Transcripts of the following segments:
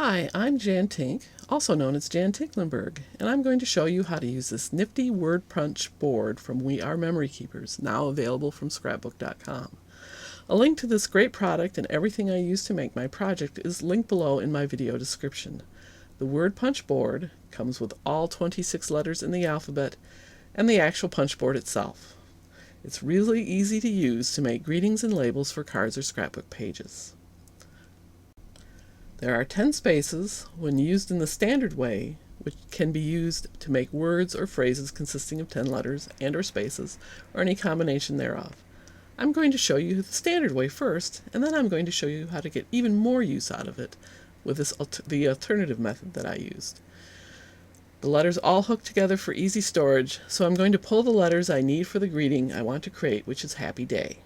Hi, I'm Jan Tink, also known as Jan Tinklenberg, and I'm going to show you how to use this nifty word punch board from We Are Memory Keepers, now available from Scrapbook.com. A link to this great product and everything I use to make my project is linked below in my video description. The word punch board comes with all 26 letters in the alphabet and the actual punch board itself. It's really easy to use to make greetings and labels for cards or scrapbook pages. There are 10 spaces when used in the standard way, which can be used to make words or phrases consisting of 10 letters and or spaces, or any combination thereof. I'm going to show you the standard way first, and then I'm going to show you how to get even more use out of it with the alternative method that I used. The letters all hook together for easy storage, so I'm going to pull the letters I need for the greeting I want to create, which is Happy Day.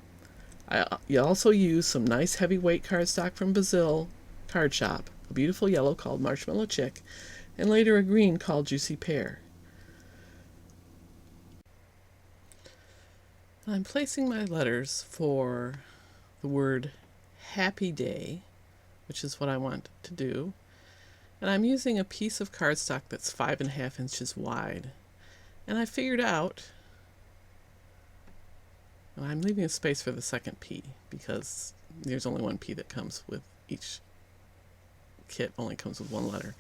You also use some nice heavyweight cardstock from Bazzill card shop, a beautiful yellow called Marshmallow Chick, and later a green called Juicy Pear. I'm placing my letters for the word Happy Day, which is what I want to do, and I'm using a piece of cardstock that's 5.5 inches wide. And I figured out, and I'm leaving a space for the second P because there's only one P that comes with each kit, only comes with one letter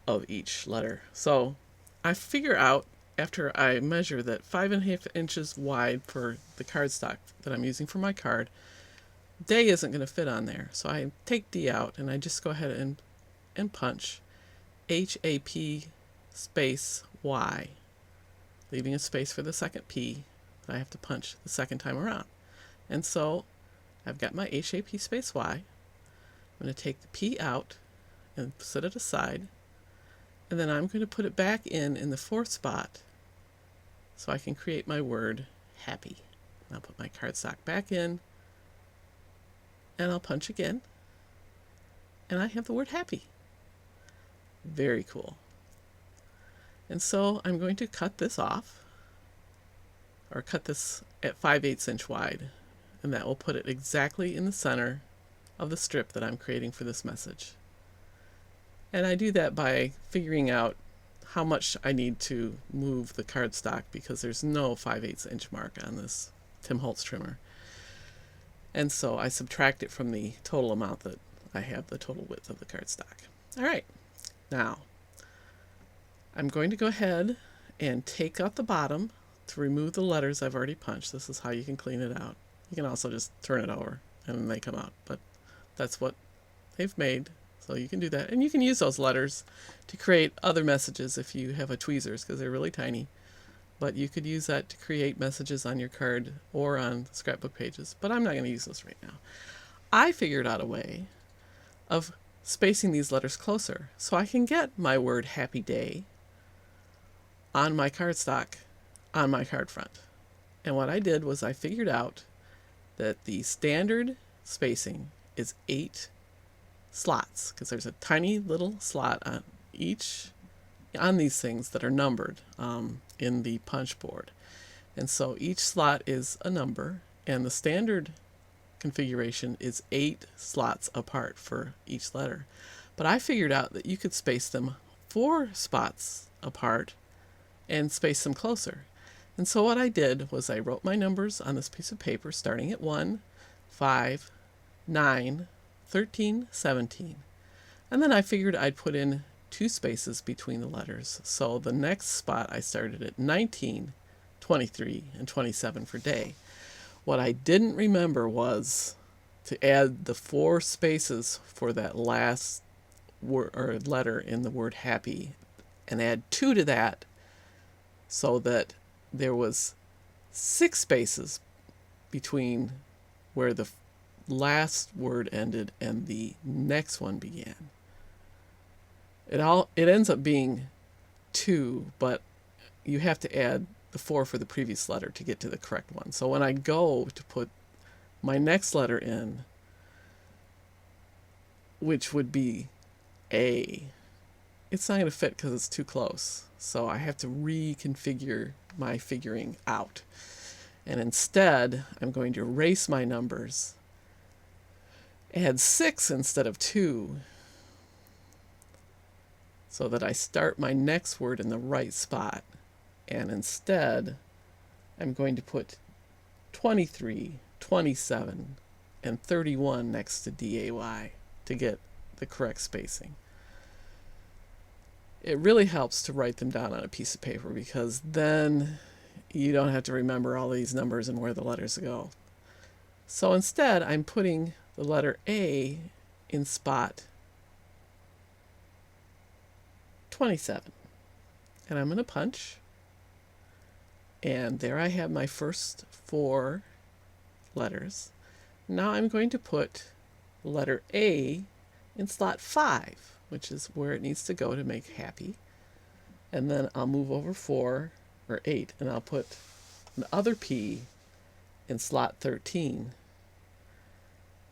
of each letter. So I figure out after I measure that 5.5 inches wide for the cardstock that I'm using for my card, day isn't going to fit on there. So I take D out and I just go ahead and punch HAP space Y, leaving a space for the second P that I have to punch the second time around. And so I've got my HAP space Y. I'm going to take the P out and set it aside, and then I'm going to put it back in the fourth spot so I can create my word happy. I'll put my cardstock back in, and I'll punch again, and I have the word happy. Very cool. And so I'm going to cut this off, or cut this at 5/8 inch wide, and that will put it exactly in the center of the strip that I'm creating for this message. And I do that by figuring out how much I need to move the cardstock, because there's no 5/8 inch mark on this Tim Holtz trimmer. And so I subtract it from the total amount that I have, the total width of the cardstock. All right, now I'm going to go ahead and take out the bottom to remove the letters I've already punched. This is how you can clean it out. You can also just turn it over and they come out, but that's what they've made. So you can do that, and you can use those letters to create other messages if you have a tweezers, because they're really tiny. But you could use that to create messages on your card or on scrapbook pages, but I'm not going to use those right now. I figured out a way of spacing these letters closer so I can get my word Happy Day on my cardstock on my card front. And what I did was I figured out that the standard spacing is 8 slots, because there's a tiny little slot on these things that are numbered in the punch board. And so each slot is a number, and the standard configuration is 8 slots apart for each letter. But I figured out that you could space them 4 spots apart and space them closer. And so what I did was I wrote my numbers on this piece of paper, starting at 1, 5, 9, 13, 17. And then I figured I'd put in 2 spaces between the letters. So the next spot I started at 19, 23, and 27 for day. What I didn't remember was to add the 4 spaces for that last word or letter in the word happy, and add 2 to that, so that there was 6 spaces between where the last word ended and the next one began. It ends up being 2, but you have to add the 4 for the previous letter to get to the correct one. So when I go to put my next letter in, which would be A, it's not going to fit because it's too close. So I have to reconfigure my figuring out. And instead, I'm going to erase my numbers, add 6 instead of 2, so that I start my next word in the right spot. And instead, I'm going to put 23, 27, and 31 next to DAY to get the correct spacing. It really helps to write them down on a piece of paper, because then you don't have to remember all these numbers and where the letters go. So instead, I'm putting the letter A in spot 27. And I'm going to punch. And there I have my first 4 letters. Now I'm going to put the letter A in slot 5, which is where it needs to go to make happy. And then I'll move over 4 or 8, and I'll put the other P in slot 13.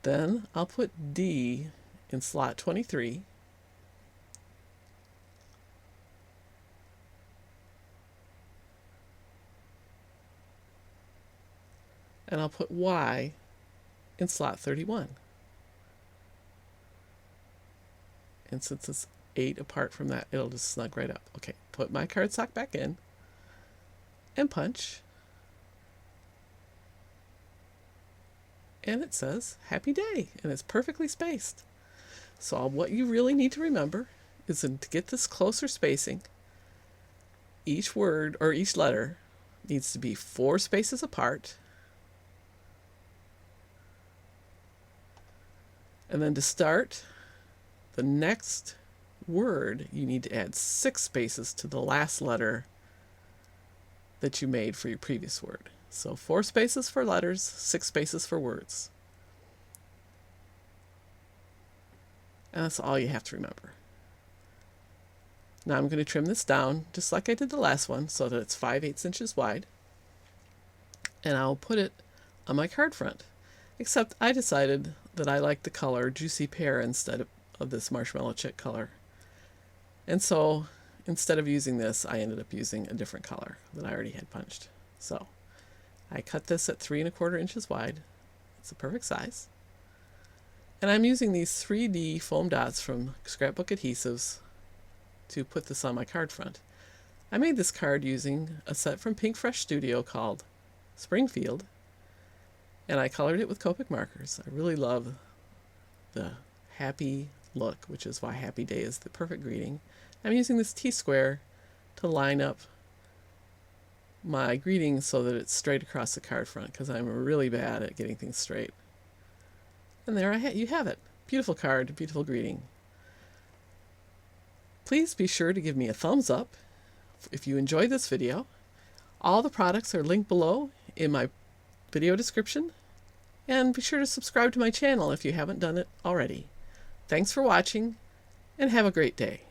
Then I'll put D in slot 23. And I'll put Y in slot 31. And since it's 8 apart from that, it'll just snug right up. Okay, put my cardstock back in and punch. And it says happy day, and it's perfectly spaced. So what you really need to remember is to get this closer spacing, each word or each letter needs to be 4 spaces apart. And then to start the next word, you need to add 6 spaces to the last letter that you made for your previous word. So 4 spaces for letters, 6 spaces for words. And that's all you have to remember. Now I'm going to trim this down just like I did the last one, so that it's 5/8 inches wide. And I'll put it on my card front. Except I decided that I like the color Juicy Pear instead of this Marshmallow Chick color. And so instead of using this, I ended up using a different color that I already had punched. So I cut this at 3 1/4 inches wide. It's the perfect size. And I'm using these 3D foam dots from Scrapbook Adhesives to put this on my card front. I made this card using a set from Pinkfresh Studio called Springfield, and I colored it with Copic markers. I really love the happy look, which is why Happy Day is the perfect greeting. I'm using this T-square to line up my greeting so that it's straight across the card front, because I'm really bad at getting things straight. And there you have it. Beautiful card, beautiful greeting. Please be sure to give me a thumbs up if you enjoyed this video. All the products are linked below in my video description. And be sure to subscribe to my channel if you haven't done it already. Thanks for watching, and have a great day.